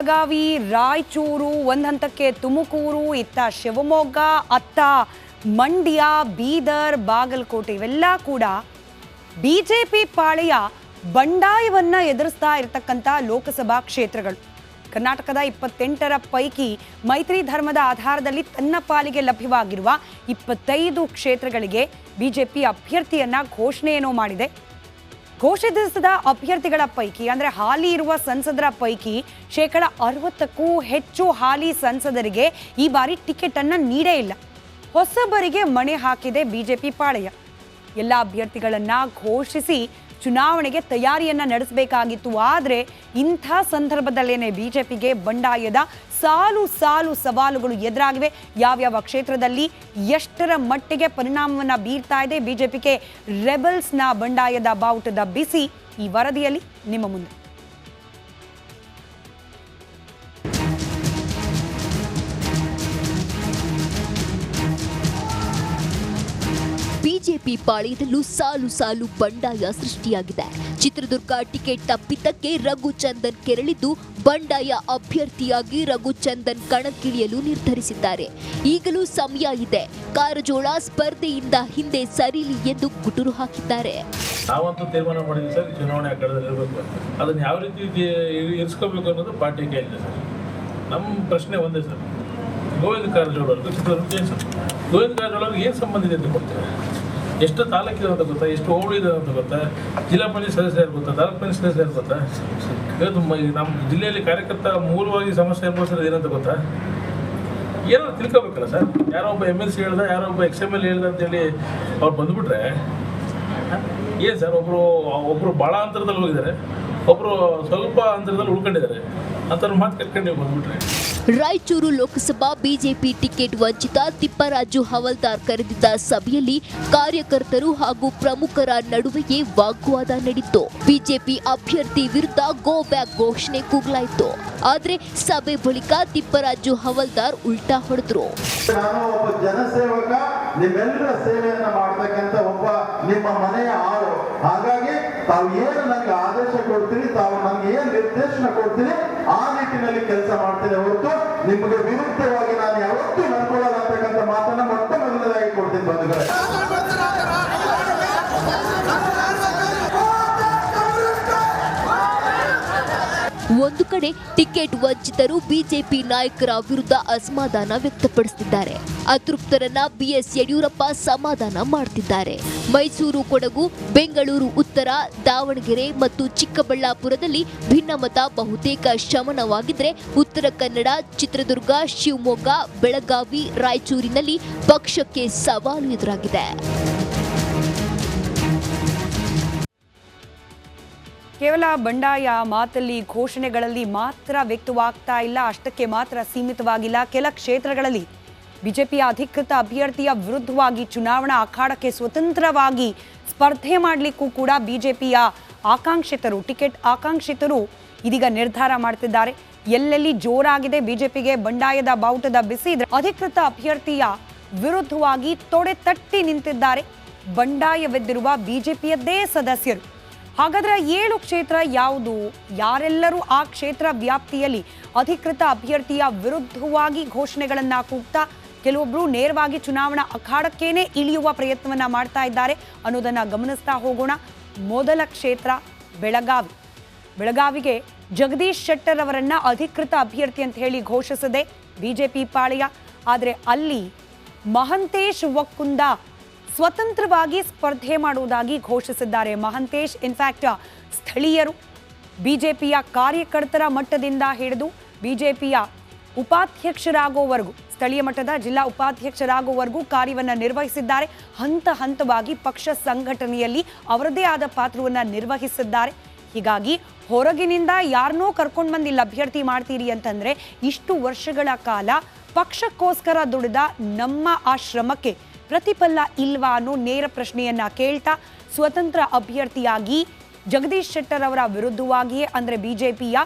ಬೆಳಗಾವಿ, ರಾಯಚೂರು, ಒಂದು ಹಂತಕ್ಕೆ ತುಮಕೂರು, ಇತ್ತ ಶಿವಮೊಗ್ಗ, ಅತ್ತ ಮಂಡ್ಯ, ಬೀದರ್, ಬಾಗಲಕೋಟೆ ಇವೆಲ್ಲ ಕೂಡ ಬಿಜೆಪಿ ಪಾಳೆಯ ಬಂಡಾಯವನ್ನ ಎದುರಿಸ್ತಾ ಇರತಕ್ಕಂಥ ಲೋಕಸಭಾ ಕ್ಷೇತ್ರಗಳು. ಕರ್ನಾಟಕದ 28ರ ಪೈಕಿ ಮೈತ್ರಿ ಧರ್ಮದ ಆಧಾರದಲ್ಲಿ ತನ್ನ ಪಾಲಿಗೆ ಲಭ್ಯವಾಗಿರುವ 25 ಕ್ಷೇತ್ರಗಳಿಗೆ ಬಿಜೆಪಿ ಅಭ್ಯರ್ಥಿಯನ್ನ ಘೋಷಣೆಯೇನೋ ಮಾಡಿದೆ. ಘೋಷಿಸಿದ ಅಭ್ಯರ್ಥಿಗಳ ಪೈಕಿ ಅಂದರೆ ಹಾಲಿ ಇರುವ ಸಂಸದರ ಪೈಕಿ 60%ಕ್ಕೂ ಹೆಚ್ಚು ಹಾಲಿ ಸಂಸದರಿಗೆ ಈ ಬಾರಿ ಟಿಕೆಟ್ ಅನ್ನ ನೀಡೇ ಇಲ್ಲ. ಹೊಸಬರಿಗೆ ಮಣೆ ಹಾಕಿದೆ ಬಿಜೆಪಿ ಪಾಳೆಯ. ಎಲ್ಲ ಅಭ್ಯರ್ಥಿಗಳನ್ನ ಘೋಷಿಸಿ ಚುನಾವಣೆಗೆ ತಯಾರಿಯನ್ನ ನಡೆಸಬೇಕಾಗಿತ್ತು. ಆದರೆ ಇಂಥ ಸಂದರ್ಭದಲ್ಲೇನೆ ಬಿಜೆಪಿಗೆ ಬಂಡಾಯದ ಸಾಲು ಸಾಲು ಸವಾಲುಗಳು ಎದುರಾಗಿವೆ. ಯಾವ್ಯಾವ ಕ್ಷೇತ್ರದಲ್ಲಿ ಎಷ್ಟರ ಮಟ್ಟಿಗೆ ಪರಿಣಾಮವನ್ನ ಬೀರ್ತಾ ಇದೆ ಬಿಜೆಪಿಗೆ ರೆಬಲ್ಸ್ನ ಬಂಡಾಯದ ಬಾವುಟದ ಬಿಸಿ ಈ ವರದಿಯಲ್ಲಿ ನಿಮ್ಮ ಮುಂದೆ. ಬಿಜೆಪಿ ಪಾಳೆಯದಲ್ಲೂ ಸಾಲು ಸಾಲು ಬಂಡಾಯ ಸೃಷ್ಟಿಯಾಗಿದೆ. ಚಿತ್ರದುರ್ಗ ಟಿಕೆಟ್ ತಪ್ಪಿದ್ದಕ್ಕೆ ರಘುಚಂದನ್ ಕೆರಳಿದ್ದು ಬಂಡಾಯ ಅಭ್ಯರ್ಥಿಯಾಗಿ ರಘುಚಂದನ್ ಕಣಕ್ಕಿಳಿಯಲು ನಿರ್ಧರಿಸಿದ್ದಾರೆ. ಈಗಲೂ ಸಮಯ ಇದೆ, ಕಾರಜೋಳ ಸ್ಪರ್ಧೆಯಿಂದ ಹಿಂದೆ ಸರಿಲಿ ಎಂದು ಗುಟುರು ಹಾಕಿದ್ದಾರೆ. ನಾವಂತೂ ತೀರ್ಮಾನ ಮಾಡಿದ್ವಿ ಸರ್, ಚುನಾವಣೆ ಅಖಾಡದಲ್ಲಿ ಇರಬೇಕು. ಅದನ್ನು ಯಾವ ರೀತಿ ಇರಿಸ್ಕೋಬೇಕು ಅನ್ನೋದು ಪಾರ್ಟಿ ಕೈಲಿದೆ ಸರ್. ನಮ್ಮ ಪ್ರಶ್ನೆ ಒಂದೇ ಸರ್, ಗೋವಿಂದ ಕಾರಜೋಳ ಅವ್ರಿಗೆ ಚಿತ್ರದುರ್ಗ ಏನು ಸರ್, ಗೋವಿಂದ ಕಾರಜೋಳ ಅವ್ರಿಗೆ ಏನು ಸಂಬಂಧ ಇದೆ ಅಂತ ಕೊಡ್ತೇವೆ. ಎಷ್ಟು ತಾಲೂಕಿದೆ ಅಂತ ಗೊತ್ತಾ, ಎಷ್ಟು ಹೋಬಳಿ ಇದೆ ಅಂತ ಗೊತ್ತಾ, ಜಿಲ್ಲಾ ಪಂಚಾಯತ್ ಸದಸ್ಯರು ಗೊತ್ತಾ, ತಾಲೂಕು ಪಂಚಾಯತ್ ಸದಸ್ಯರು ಗೊತ್ತಾ. ಇವತ್ತು ನಮ್ಮ ಜಿಲ್ಲೆಯಲ್ಲಿ ಕಾರ್ಯಕರ್ತ ಮೂಲವಾಗಿ ಸಮಸ್ಯೆ ಅನುಭವಿಸೋದು ಏನಂತ ಗೊತ್ತಾ, ಏನಾದ್ರು ತಿಳ್ಕೊಬೇಕಲ್ಲ ಸರ್. ಯಾರೋ ಒಬ್ಬ MLC ಹೇಳ್ದ, ಯಾರೋ ಒಬ್ಬ XML ಹೇಳ್ದ ಅಂತೇಳಿ ಅವ್ರು ಬಂದುಬಿಟ್ರೆ ಏನು ಸರ್. ಒಬ್ಬರು ಭಾಳ ಅಂತರದಲ್ಲಿ ಹೋಗಿದ್ದಾರೆ, ಒಬ್ಬರು ಸ್ವಲ್ಪ ಅಂತರದಲ್ಲಿ ಉಳ್ಕೊಂಡಿದ್ದಾರೆ. ಅಂಥವ್ರ ಮಾತು ಕಟ್ಕೊಂಡು ನೀವು ಬಂದುಬಿಟ್ರೆ. ರಾಯಚೂರು ಲೋಕಸಭಾ ಬಿಜೆಪಿ ಟಿಕೆಟ್ ವಂಚಿತ ತಿಪ್ಪರಾಜು ಹವಲ್ದಾರ್ ಕರೆದಿದ್ದ ಸಭೆಯಲ್ಲಿ ಕಾರ್ಯಕರ್ತರು ಹಾಗೂ ಪ್ರಮುಖರ ನಡುವೆಯೇ ವಾಗ್ವಾದ ನಡೆಯಿತು. ಬಿಜೆಪಿ ಅಭ್ಯರ್ಥಿ ವಿರುದ್ಧ ಗೋ ಬ್ಯಾಕ್ ಘೋಷಣೆ ಕೂಗಲಾಯಿತು. ಆದ್ರೆ ಸಭೆ ಬಳಿಕ ತಿಪ್ಪರಾಜು ಹವಲ್ದಾರ್ ಉಲ್ಟಾ ಹೊಡೆದ್ರು. ನಾನು ಒಬ್ಬ ಜನಸೇವಕ, ನಿಮ್ಮೆಲ್ಲರ ಸೇವೆಯನ್ನ ಮಾಡಬೇಕಂತ ಒಬ್ಬ ನಿಮ್ಮ ಮನೆಯ ಆಳು. ಹಾಗಾಗಿ ತಾವು ಏನು ನನಗೆ ಆದೇಶ ಕೊಡ್ತೀರಿ, ತಾವು ನನಗೆ ಏನು ನಿರ್ದೇಶನ ಕೊಡ್ತೀರಿ ಆ ನಿಟ್ಟಿನಲ್ಲಿ ಕೆಲಸ ಮಾಡ್ತೀನಿ ಹೊರತು ನಿಮಗೆ ವಿರುದ್ಧವಾಗಿ ನಾನು ಯಾವತ್ತೂ ನಡ್ಕೊಳ್ಳಲ್ಲ ಅಂತಕ್ಕಂಥ ಮಾತನ್ನ ಮೊಟ್ಟ ಮೊದಲನೇದಾಗಿ ಕೊಡ್ತೀನಿ ಬಂಧುಗಳೇ. ಒಂದು ಕಡೆ ಟಿಕೆಟ್ ವಂಚಿತರು ಬಿಜೆಪಿ ನಾಯಕರ ವಿರುದ್ಧ ಅಸಮಾಧಾನ ವ್ಯಕ್ತಪಡಿಸುತ್ತಿದ್ದಾರೆ. ಅತೃಪ್ತರನ್ನ BS ಯಡಿಯೂರಪ್ಪ ಸಮಾಧಾನ ಮಾಡ್ತಿದ್ದಾರೆ. ಮೈಸೂರು, ಕೊಡಗು, ಬೆಂಗಳೂರು ಉತ್ತರ, ದಾವಣಗೆರೆ ಮತ್ತು ಚಿಕ್ಕಬಳ್ಳಾಪುರದಲ್ಲಿ ಭಿನ್ನಮತ ಬಹುತೇಕ ಶಮನವಾಗಿದ್ರೆ ಉತ್ತರ ಕನ್ನಡ, ಚಿತ್ರದುರ್ಗ, ಶಿವಮೊಗ್ಗ, ಬೆಳಗಾವಿ, ರಾಯಚೂರಿನಲ್ಲಿ ಪಕ್ಷಕ್ಕೆ ಸವಾಲು ಎದುರಾಗಿದೆ. ಕೇವಲ ಬಂಡಾಯ ಮಾತಲ್ಲಿ, ಘೋಷಣೆಗಳಲ್ಲಿ ಮಾತ್ರ ವ್ಯಕ್ತವಾಗ್ತಾ ಇಲ್ಲ, ಅಷ್ಟಕ್ಕೆ ಮಾತ್ರ ಸೀಮಿತವಾಗಿಲ್ಲ. ಕೆಲ ಕ್ಷೇತ್ರಗಳಲ್ಲಿ ಬಿಜೆಪಿಯ ಅಧಿಕೃತ ಅಭ್ಯರ್ಥಿಯ ವಿರುದ್ಧವಾಗಿ ಚುನಾವಣಾ ಅಖಾಡಕ್ಕೆ ಸ್ವತಂತ್ರವಾಗಿ ಸ್ಪರ್ಧೆ ಮಾಡಲಿಕ್ಕೂ ಕೂಡ ಬಿಜೆಪಿಯ ಆಕಾಂಕ್ಷಿತರು, ಟಿಕೆಟ್ ಆಕಾಂಕ್ಷಿತರು ಇದೀಗ ನಿರ್ಧಾರ ಮಾಡ್ತಿದ್ದಾರೆ. ಎಲ್ಲೆಲ್ಲಿ ಜೋರಾಗಿದೆ ಬಿಜೆಪಿಗೆ ಬಂಡಾಯದ ಬಾವುಟದ ಬಿಸಿ ಇದ್ರೆ ಅಧಿಕೃತ ಅಭ್ಯರ್ಥಿಯ ವಿರುದ್ಧವಾಗಿ ತೊಡೆ ತಟ್ಟಿ ನಿಂತಿದ್ದಾರೆ ಬಂಡಾಯವೆದ್ದಿರುವ ಬಿಜೆಪಿಯದ್ದೇ ಸದಸ್ಯರು. ಹಾಗಾದ್ರೆ 7 ಕ್ಷೇತ್ರ ಯಾವುದು, ಯಾರೆಲ್ಲರೂ ಆ ಕ್ಷೇತ್ರ ವ್ಯಾಪ್ತಿಯಲ್ಲಿ ಅಧಿಕೃತ ಅಭ್ಯರ್ಥಿಯ ವಿರುದ್ಧವಾಗಿ ಘೋಷಣೆಗಳನ್ನ ಕೂಗ್ತಾ ಕೆಲವೊಬ್ರು ನೇರವಾಗಿ ಚುನಾವಣಾ ಅಖಾಡಕ್ಕೇನೆ ಇಳಿಯುವ ಪ್ರಯತ್ನವನ್ನ ಮಾಡ್ತಾ ಇದ್ದಾರೆ ಅನ್ನೋದನ್ನ ಗಮನಿಸ್ತಾ ಹೋಗೋಣ. ಮೊದಲ ಕ್ಷೇತ್ರ ಬೆಳಗಾವಿ. ಬೆಳಗಾವಿಗೆ ಜಗದೀಶ್ ಶೆಟ್ಟರ್ ಅವರನ್ನ ಅಧಿಕೃತ ಅಭ್ಯರ್ಥಿ ಅಂತ ಹೇಳಿ ಘೋಷಿಸಿದೆ ಬಿಜೆಪಿ ಪಾಳೆಯ. ಆದರೆ ಅಲ್ಲಿ ಮಹಂತೇಶ್ ವಕ್ಕುಂದ ಸ್ವತಂತ್ರವಾಗಿ ಸ್ಪರ್ಧೆ ಮಾಡುವುದಾಗಿ ಘೋಷಿಸಿದ್ದಾರೆ. ಮಹಂತೇಶ್ ಇನ್ಫ್ಯಾಕ್ಟ್ ಸ್ಥಳೀಯರು, ಬಿಜೆಪಿಯ ಕಾರ್ಯಕರ್ತರ ಮಟ್ಟದಿಂದ ಹಿಡಿದು ಬಿಜೆಪಿಯ ಉಪಾಧ್ಯಕ್ಷರಾಗುವವರೆಗೂ, ಸ್ಥಳೀಯ ಮಟ್ಟದ ಜಿಲ್ಲಾ ಉಪಾಧ್ಯಕ್ಷರಾಗುವವರೆಗೂ ಕಾರ್ಯವನ್ನು ನಿರ್ವಹಿಸಿದ್ದಾರೆ. ಹಂತ ಹಂತವಾಗಿ ಪಕ್ಷ ಸಂಘಟನೆಯಲ್ಲಿ ಅವರದೇ ಆದ ಪಾತ್ರವನ್ನು ನಿರ್ವಹಿಸಿದ್ದಾರೆ. ಹೀಗಾಗಿ ಹೊರಗಿನಿಂದ ಯಾರನ್ನೋ ಕರ್ಕೊಂಡು ಬಂದು ಇಲ್ಲಿ ಅಭ್ಯರ್ಥಿ ಮಾಡ್ತೀರಿ ಅಂತಂದ್ರೆ ಇಷ್ಟು ವರ್ಷಗಳ ಕಾಲ ಪಕ್ಷಕ್ಕೋಸ್ಕರ ದುಡಿದ ನಮ್ಮ ಆ ಶ್ರಮಕ್ಕೆ ಪ್ರತಿಫಲ ಇಲ್ವಾ ಅನ್ನೋ ನೇರ ಪ್ರಶ್ನೆಯನ್ನ ಕೇಳ್ತಾ ಸ್ವತಂತ್ರ ಅಭ್ಯರ್ಥಿಯಾಗಿ ಜಗದೀಶ್ ಶೆಟ್ಟರ್ ಅವರ ವಿರುದ್ಧವಾಗಿಯೇ, ಅಂದರೆ ಬಿಜೆಪಿಯ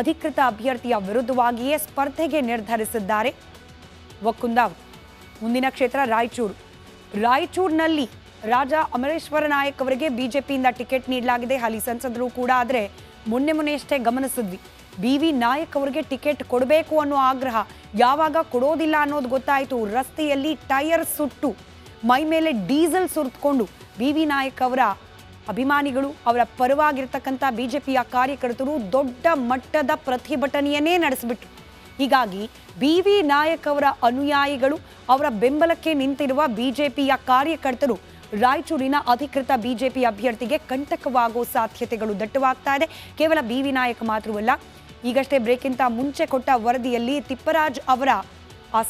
ಅಧಿಕೃತ ಅಭ್ಯರ್ಥಿಯ ವಿರುದ್ಧವಾಗಿಯೇ ಸ್ಪರ್ಧೆಗೆ ನಿರ್ಧರಿಸಿದ್ದಾರೆ ವಕ್ಕುಂದ. ಮುಂದಿನ ಕ್ಷೇತ್ರ ರಾಯಚೂರು. ರಾಯಚೂರಿನಲ್ಲಿ ರಾಜಾ ಅಮರೇಶ್ವರ ನಾಯಕ್ ಅವರಿಗೆ ಬಿಜೆಪಿಯಿಂದ ಟಿಕೆಟ್ ನೀಡಲಾಗಿದೆ. ಹಾಲಿ ಸಂಸದರು ಕೂಡ. ಆದರೆ ಮೊನ್ನೆಯಷ್ಟೇ ಗಮನಿಸಿದ್ವಿ BV ನಾಯಕ್ ಅವರಿಗೆ ಟಿಕೆಟ್ ಕೊಡಬೇಕು ಅನ್ನೋ ಆಗ್ರಹ. ಯಾವಾಗ ಕೊಡೋದಿಲ್ಲ ಅನ್ನೋದು ಗೊತ್ತಾಯಿತು, ರಸ್ತೆಯಲ್ಲಿ ಟೈರ್ ಸುಟ್ಟು ಮೈ ಮೇಲೆ ಡೀಸೆಲ್ ಸುರಿದುಕೊಂಡು BV ನಾಯಕ್ ಅವರ ಅಭಿಮಾನಿಗಳು, ಅವರ ಪರವಾಗಿರ್ತಕ್ಕಂಥ ಬಿಜೆಪಿಯ ಕಾರ್ಯಕರ್ತರು ದೊಡ್ಡ ಮಟ್ಟದ ಪ್ರತಿಭಟನೆಯನ್ನೇ ನಡೆಸಿಬಿಟ್ರು. ಹೀಗಾಗಿ BV ನಾಯಕ್ ಅವರ ಅನುಯಾಯಿಗಳು, ಅವರ ಬೆಂಬಲಕ್ಕೆ ನಿಂತಿರುವ ಬಿಜೆಪಿಯ ಕಾರ್ಯಕರ್ತರು ರಾಯಚೂರಿನ ಅಧಿಕೃತ ಬಿಜೆಪಿ ಅಭ್ಯರ್ಥಿಗೆ ಕಂಟಕವಾಗೋ ಸಾಧ್ಯತೆಗಳು ದಟ್ಟವಾಗ್ತಾ ಇದೆ. ಕೇವಲ BV ನಾಯಕ್ ಮಾತ್ರವಲ್ಲ, ಈಗಷ್ಟೇ ಬ್ರೇಕ್ಗಿಂತ ಮುಂಚೆ ಕೊಟ್ಟ ವರದಿಯಲ್ಲಿ ತಿಪ್ಪರಾಜ್ ಅವರ ಆ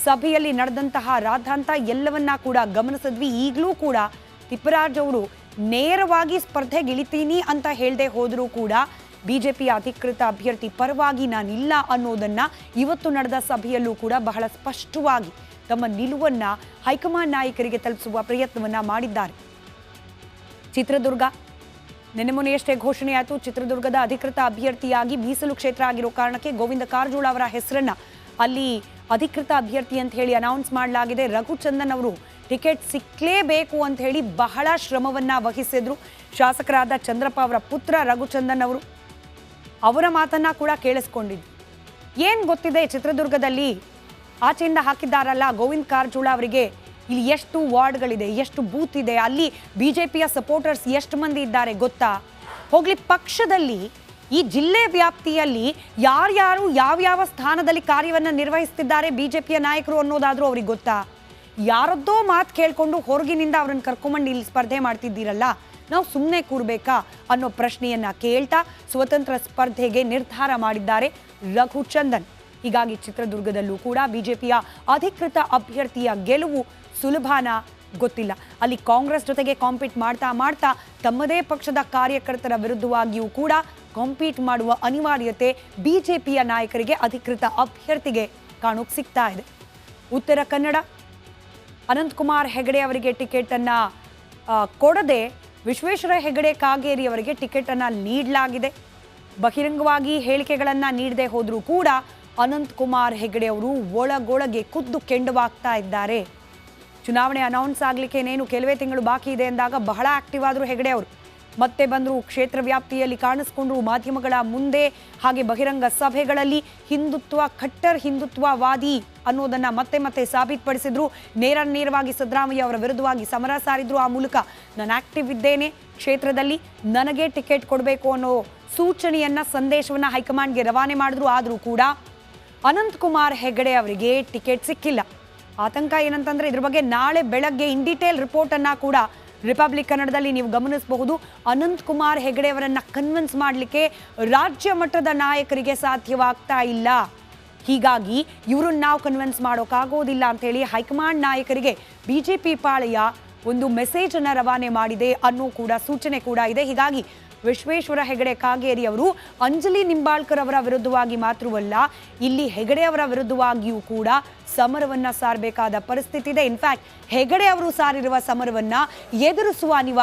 ಸಭೆಯಲ್ಲಿ ನಡೆದಂತಹ ರಾದ್ಧಾಂತ ಎಲ್ಲವನ್ನ ಕೂಡ ಗಮನಿಸಿದ್ವಿ. ಈಗಲೂ ಕೂಡ ತಿಪ್ಪರಾಜ್ ಅವರು ನೇರವಾಗಿ ಸ್ಪರ್ಧೆಗಿಳಿತೀನಿ ಅಂತ ಹೇಳದೆ ಹೋದರೂ ಕೂಡ ಬಿಜೆಪಿಯ ಅಧಿಕೃತ ಅಭ್ಯರ್ಥಿ ಪರವಾಗಿ ನಾನಿಲ್ಲ ಅನ್ನೋದನ್ನ ಇವತ್ತು ನಡೆದ ಸಭೆಯಲ್ಲೂ ಕೂಡ ಬಹಳ ಸ್ಪಷ್ಟವಾಗಿ ತಮ್ಮ ನಿಲುವನ್ನ ಹೈಕಮಾಂಡ್ ನಾಯಕರಿಗೆ ತಲುಪಿಸುವ ಪ್ರಯತ್ನವನ್ನ ಮಾಡಿದ್ದಾರೆ. ಚಿತ್ರದುರ್ಗ ನಿನ್ನೆ ಮೊನ್ನೆಯಷ್ಟೇ ಘೋಷಣೆಯಾಯಿತು. ಚಿತ್ರದುರ್ಗದ ಅಧಿಕೃತ ಅಭ್ಯರ್ಥಿಯಾಗಿ ಮೀಸಲು ಕ್ಷೇತ್ರ ಆಗಿರೋ ಕಾರಣಕ್ಕೆ ಗೋವಿಂದ ಕಾರಜೋಳ ಅವರ ಹೆಸರನ್ನ ಅಲ್ಲಿ ಅಧಿಕೃತ ಅಭ್ಯರ್ಥಿ ಅಂತ ಹೇಳಿ ಅನೌನ್ಸ್ ಮಾಡಲಾಗಿದೆ. ರಘುಚಂದನ್ ಅವರು ಟಿಕೆಟ್ ಸಿಕ್ಕಲೇಬೇಕು ಅಂತ ಹೇಳಿ ಬಹಳ ಶ್ರಮವನ್ನ ವಹಿಸಿದ್ರು. ಶಾಸಕರಾದ ಚಂದ್ರಪ್ಪ ಅವರ ಪುತ್ರ ರಘುಚಂದನ್ ಅವರು ಅವರ ಮಾತನ್ನ ಕೂಡ ಕೇಳಿಸ್ಕೊಂಡಿದ್ರು. ಏನು ಗೊತ್ತಿದೆ ಚಿತ್ರದುರ್ಗದಲ್ಲಿ ಆಚೆಯಿಂದ ಹಾಕಿದ್ದಾರಲ್ಲ ಗೋವಿಂದ ಕಾರಜೋಳ ಅವರಿಗೆ, ಇಲ್ಲಿ ಎಷ್ಟು ವಾರ್ಡ್ಗಳಿದೆ, ಎಷ್ಟು ಬೂತ್ ಇದೆ, ಅಲ್ಲಿ ಬಿಜೆಪಿಯ ಸಪೋರ್ಟರ್ಸ್ ಎಷ್ಟು ಮಂದಿ ಇದ್ದಾರೆ ಗೊತ್ತಾ? ಹೋಗ್ಲಿ, ಪಕ್ಷದಲ್ಲಿ ಈ ಜಿಲ್ಲೆ ವ್ಯಾಪ್ತಿಯಲ್ಲಿ ಯಾರ್ಯಾರು ಯಾವ್ಯಾವ ಸ್ಥಾನದಲ್ಲಿ ಕಾರ್ಯವನ್ನು ನಿರ್ವಹಿಸ್ತಿದ್ದಾರೆ ಬಿಜೆಪಿಯ ನಾಯಕರು ಅನ್ನೋದಾದ್ರೂ ಅವ್ರಿಗೆ ಗೊತ್ತಾ? ಯಾರದ್ದೋ ಮಾತು ಕೇಳಿಕೊಂಡು ಹೊರಗಿನಿಂದ ಅವ್ರನ್ನ ಕರ್ಕೊಂಬಂದು ಇಲ್ಲಿ ಸ್ಪರ್ಧೆ ಮಾಡ್ತಿದ್ದೀರಲ್ಲ, ನಾವು ಸುಮ್ಮನೆ ಕೂರ್ಬೇಕಾ ಅನ್ನೋ ಪ್ರಶ್ನೆಯನ್ನ ಕೇಳ್ತಾ ಸ್ವತಂತ್ರ ಸ್ಪರ್ಧೆಗೆ ನಿರ್ಧಾರ ಮಾಡಿದ್ದಾರೆ ರಘುಚಂದನ್. ಹೀಗಾಗಿ ಚಿತ್ರದುರ್ಗದಲ್ಲೂ ಕೂಡ ಬಿಜೆಪಿಯ ಅಧಿಕೃತ ಅಭ್ಯರ್ಥಿಯ ಗೆಲುವು ಸುಲಭನ ಗೊತ್ತಿಲ್ಲ. ಅಲ್ಲಿ ಕಾಂಗ್ರೆಸ್ ಜೊತೆಗೆ ಕಾಂಪೀಟ್ ಮಾಡ್ತಾ ತಮ್ಮದೇ ಪಕ್ಷದ ಕಾರ್ಯಕರ್ತರ ವಿರುದ್ಧವಾಗಿಯೂ ಕೂಡ ಕಾಂಪೀಟ್ ಮಾಡುವ ಅನಿವಾರ್ಯತೆ ಬಿಜೆಪಿಯ ನಾಯಕರಿಗೆ, ಅಧಿಕೃತ ಅಭ್ಯರ್ಥಿಗೆ ಕಾಣೋಕ್ ಸಿಗ್ತಾ ಇದೆ. ಉತ್ತರ ಕನ್ನಡ ಅನಂತಕುಮಾರ್ ಹೆಗಡೆ ಅವರಿಗೆ ಟಿಕೆಟ್ ಅನ್ನ ಕೊಡದೆ ವಿಶ್ವೇಶ್ವರ ಹೆಗಡೆ ಕಾಗೇರಿ ಅವರಿಗೆ ಟಿಕೆಟ್ ಅನ್ನ ನೀಡಲಾಗಿದೆ. ಬಹಿರಂಗವಾಗಿ ಹೇಳಿಕೆಗಳನ್ನ ನೀಡದೆ ಹೋದರೂ ಕೂಡ ಅನಂತಕುಮಾರ್ ಹೆಗಡೆ ಅವರು ಒಳಗೊಳಗೆ ಖುದ್ದು ಕೆಂಡವಾಗ್ತಾ ಇದ್ದಾರೆ. ಚುನಾವಣೆ ಅನೌನ್ಸ್ ಆಗಲಿಕ್ಕೆ ಇನ್ನೇನು ಕೆಲವೇ ತಿಂಗಳು ಬಾಕಿ ಇದೆ ಎಂದಾಗ ಬಹಳ ಆಕ್ಟಿವ್ ಆದರು ಹೆಗಡೆ ಅವರು. ಮತ್ತೆ ಬಂದರು, ಕ್ಷೇತ್ರ ವ್ಯಾಪ್ತಿಯಲ್ಲಿ ಕಾಣಿಸ್ಕೊಂಡ್ರು, ಮಾಧ್ಯಮಗಳ ಮುಂದೆ ಹಾಗೆ ಬಹಿರಂಗ ಸಭೆಗಳಲ್ಲಿ ಖಟ್ಟರ್ ಹಿಂದುತ್ವವಾದಿ ಅನ್ನೋದನ್ನ ಮತ್ತೆ ಸಾಬೀತುಪಡಿಸಿದ್ರು. ನೇರವಾಗಿ ಸಿದ್ದರಾಮಯ್ಯ ಅವರ ವಿರುದ್ಧವಾಗಿ ಸಮರ ಸಾರಿದ್ರು. ಆ ಮೂಲಕ ನಾನು ಆಕ್ಟಿವ್ ಇದ್ದೇನೆ ಕ್ಷೇತ್ರದಲ್ಲಿ, ನನಗೆ ಟಿಕೆಟ್ ಕೊಡಬೇಕು ಅನ್ನೋ ಸೂಚನೆಯನ್ನ, ಸಂದೇಶವನ್ನ ಹೈಕಮಾಂಡ್ಗೆ ರವಾನೆ ಮಾಡಿದ್ರು. ಆದರೂ ಕೂಡ ಅನಂತಕುಮಾರ್ ಹೆಗಡೆ ಅವರಿಗೆ ಟಿಕೆಟ್ ಸಿಕ್ಕಿಲ್ಲ. ಆತಂಕ ಏನಂತಂದ್ರೆ ಇದ್ರ ಬಗ್ಗೆ ನಾಳೆ ಬೆಳಗ್ಗೆ ಇನ್ ಡೀಟೇಲ್ ರಿಪೋರ್ಟ್ ಅನ್ನ ಕೂಡ ರಿಪಬ್ಲಿಕ್ ಕನ್ನಡದಲ್ಲಿ ನೀವು ಗಮನಿಸಬಹುದು. ಅನಂತಕುಮಾರ್ ಹೆಗಡೆ ಅವರನ್ನ ಕನ್ವಿನ್ಸ್ ಮಾಡಲಿಕ್ಕೆ ರಾಜ್ಯ ಮಟ್ಟದ ನಾಯಕರಿಗೆ ಸಾಧ್ಯವಾಗ್ತಾ ಇಲ್ಲ. ಹೀಗಾಗಿ ಇವ್ರನ್ನ ನಾವು ಕನ್ವಿನ್ಸ್ ಮಾಡೋಕ್ಕಾಗೋದಿಲ್ಲ ಅಂತ ಹೇಳಿ ಹೈಕಮಾಂಡ್ ನಾಯಕರಿಗೆ ಬಿಜೆಪಿ ಪಾಳೆಯ ಒಂದು ಮೆಸೇಜ್ ಅನ್ನ ರವಾನೆ ಮಾಡಿದೆ ಅನ್ನೋ ಕೂಡ ಸೂಚನೆ ಕೂಡ ಇದೆ. ಹೀಗಾಗಿ ವಿಶ್ವೇಶ್ವರ ಹೆಗಡೆ ಕಾಗೇರಿ ಅವರು ಅಂಜಲಿ ನಿಂಬಾಳ್ಕರ್ ಅವರ ವಿರುದ್ಧವಾಗಿ ಮಾತ್ರವಲ್ಲ, ಇಲ್ಲಿ ಹೆಗಡೆ ಅವರ ವಿರುದ್ಧವಾಗಿಯೂ ಕೂಡ ಸಮರವನ್ನ ಸಾರಬೇಕಾದ ಪರಿಸ್ಥಿತಿ ಇದೆ. ಇನ್ಫ್ಯಾಕ್ಟ್ ಹೆಗಡೆ ಅವರು ಸಾರಿರುವ ಸಮರವನ್ನ ಎದುರಿಸುವ